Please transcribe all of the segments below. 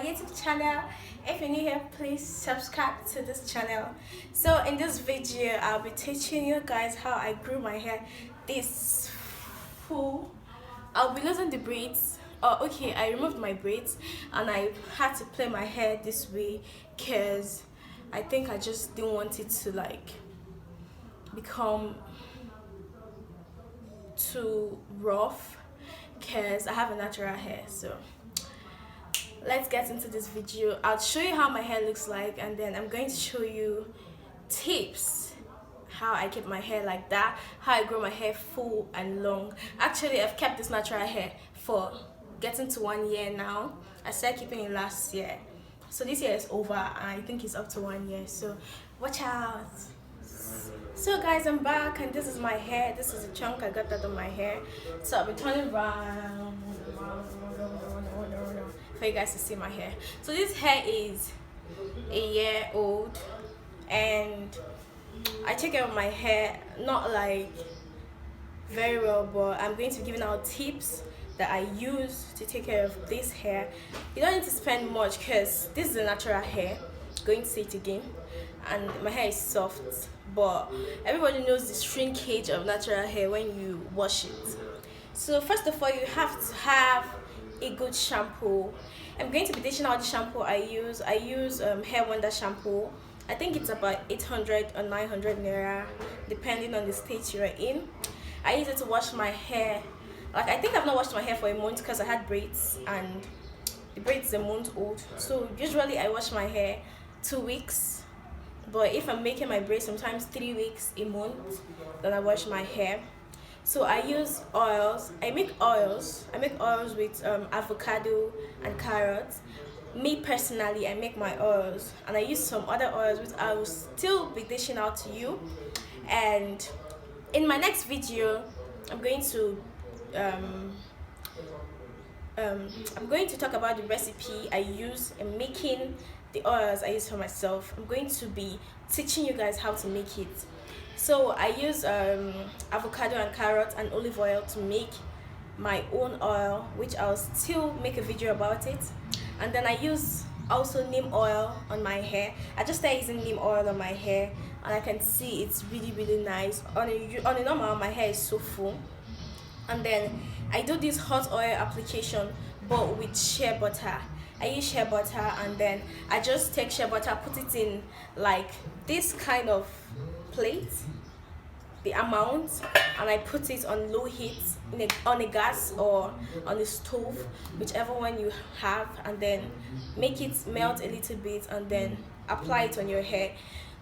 YouTube channel. If you're new here, please subscribe to this channel. So in this video, I'll be teaching you guys how I grew my hair this full. I'll be losing the braids. Oh, okay, I removed my braids and I had to play my hair this way because I think I just didn't want it to like become too rough because I have a natural hair. So let's get into this video. I'll show you how my hair looks like, and then I'm going to show you tips how I keep my hair like that, how I grow my hair full and long. Actually, I've kept this natural hair for getting to 1 year now. I started keeping it last year, so this year is over and I think it's up to 1 year, so watch out. So guys, I'm back and this is my hair. This is a chunk I got that on my hair, so I'll be turning around for you guys to see my hair. So this hair is a year old and I take care of my hair, not like very well, but I'm going to be giving out tips that I use to take care of this hair. You don't need to spend much because this is a natural hair. Going to say it again, and my hair is soft, but everybody knows the shrinkage of natural hair when you wash it. So first of all, you have to have a good shampoo. I'm going to be dishing out the shampoo I use. I use Hair Wonder shampoo. I think it's about 800 or 900 naira depending on the state you're in. I use it to wash my hair. Like, I think I've not washed my hair for a month because I had braids and the braids are a month old. So usually I wash my hair 2 weeks, but if I'm making my braids, sometimes 3 weeks, a month, then I wash my hair. So I use oils. I make oils with avocado and carrots. Me personally, I make my oils and I use some other oils which I will still be dishing out to you. And in my next video, I'm going to talk about the recipe I use in making the oils I use for myself. I'm going to be teaching you guys how to make it. So I use avocado and carrot and olive oil to make my own oil, which I'll still make a video about it. And then I use also neem oil on my hair. I just started using neem oil on my hair and I can see it's really nice. On a normal, my hair is so full. And then I do this hot oil application but with shea butter. I use shea butter and then I just take shea butter, put it in like this kind of plate, the amount, and I put it on low heat on a gas or on a stove, whichever one you have, and then make it melt a little bit and then apply it on your hair.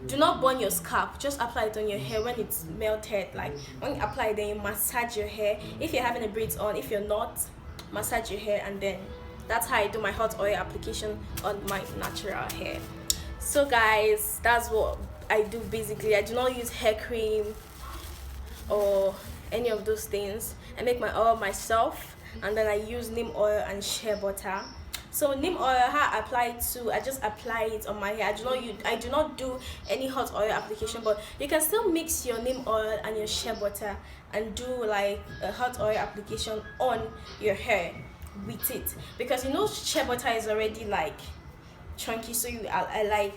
Do not burn your scalp, just apply it on your hair when it's melted. Like when you apply it, then you massage your hair. If you're having a braids on, if you're not, massage your hair, and then that's how I do my hot oil application on my natural hair. So guys, that's what I do basically. I do not use hair cream or any of those things. I make my oil myself and then I use neem oil and shea butter. So neem oil, how I apply it to, I just apply it on my hair. I do not do any hot oil application, but you can still mix your neem oil and your shea butter and do like a hot oil application on your hair with it, because you know shea butter is already like chunky, so I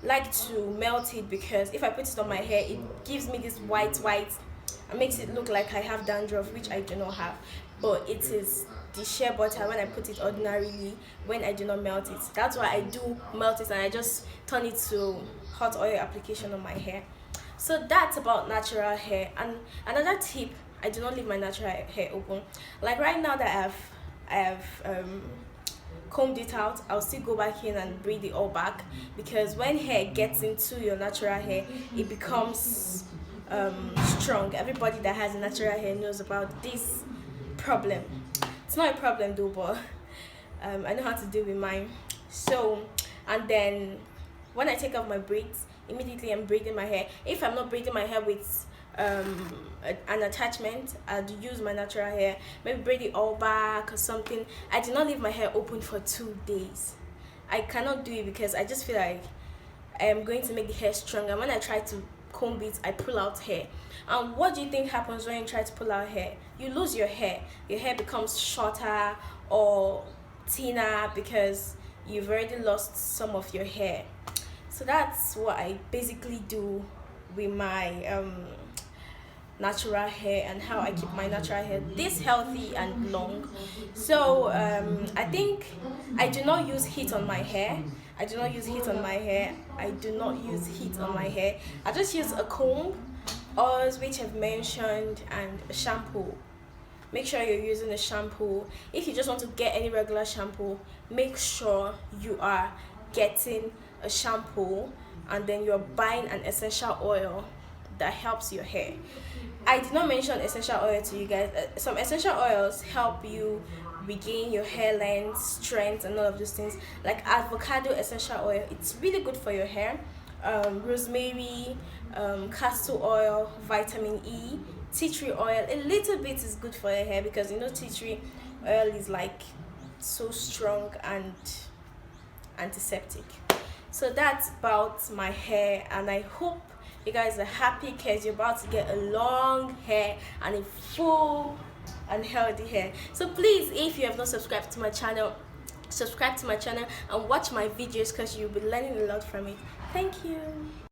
like to melt it, because if I put it on my hair it gives me this white and makes it look like I have dandruff, which I do not have. But it is the shea butter when I put it ordinarily, when I do not melt it. That's why I do melt it and I just turn it to hot oil application on my hair. So that's about natural hair. And another tip, I do not leave my natural hair open. Like right now that I have combed it out, I'll still go back in and braid it all back, because when hair gets into your natural hair, it becomes strong. Everybody that has a natural hair knows about this problem. It's not a problem though, but I know how to deal with mine. So, and then when I take off my braids, immediately I'm braiding my hair. If I'm not braiding my hair with an attachment, I'd use my natural hair, maybe braid it all back or something. I do not leave my hair open for 2 days. I cannot do it because I just feel like I am going to make the hair stronger. When I try to comb it, I pull out hair. And what do you think happens when you try to pull out hair? You lose your hair. Your hair becomes shorter or thinner because you've already lost some of your hair. So that's what I basically do with my natural hair, and how I keep my natural hair this healthy and long. So I think I do not use heat on my hair. I do not use heat on my hair. I do not use heat on my hair. I just use a comb, oils which I've mentioned, and a shampoo. Make sure you're using a shampoo. If you just want to get any regular shampoo, make sure you are getting a shampoo, and then you're buying an essential oil that helps your hair. I did not mention essential oil to you guys. Some essential oils help you regain your hair length, strength, and all of those things. Like avocado essential oil, it's really good for your hair. Rosemary, castor oil, vitamin E, tea tree oil. A little bit is good for your hair, because you know tea tree oil is like so strong and antiseptic. So that's about my hair, and I hope you guys are happy, because you're about to get a long hair and a full and healthy hair. So please, if you have not subscribed to my channel, subscribe to my channel and watch my videos, because you'll be learning a lot from it. Thank you.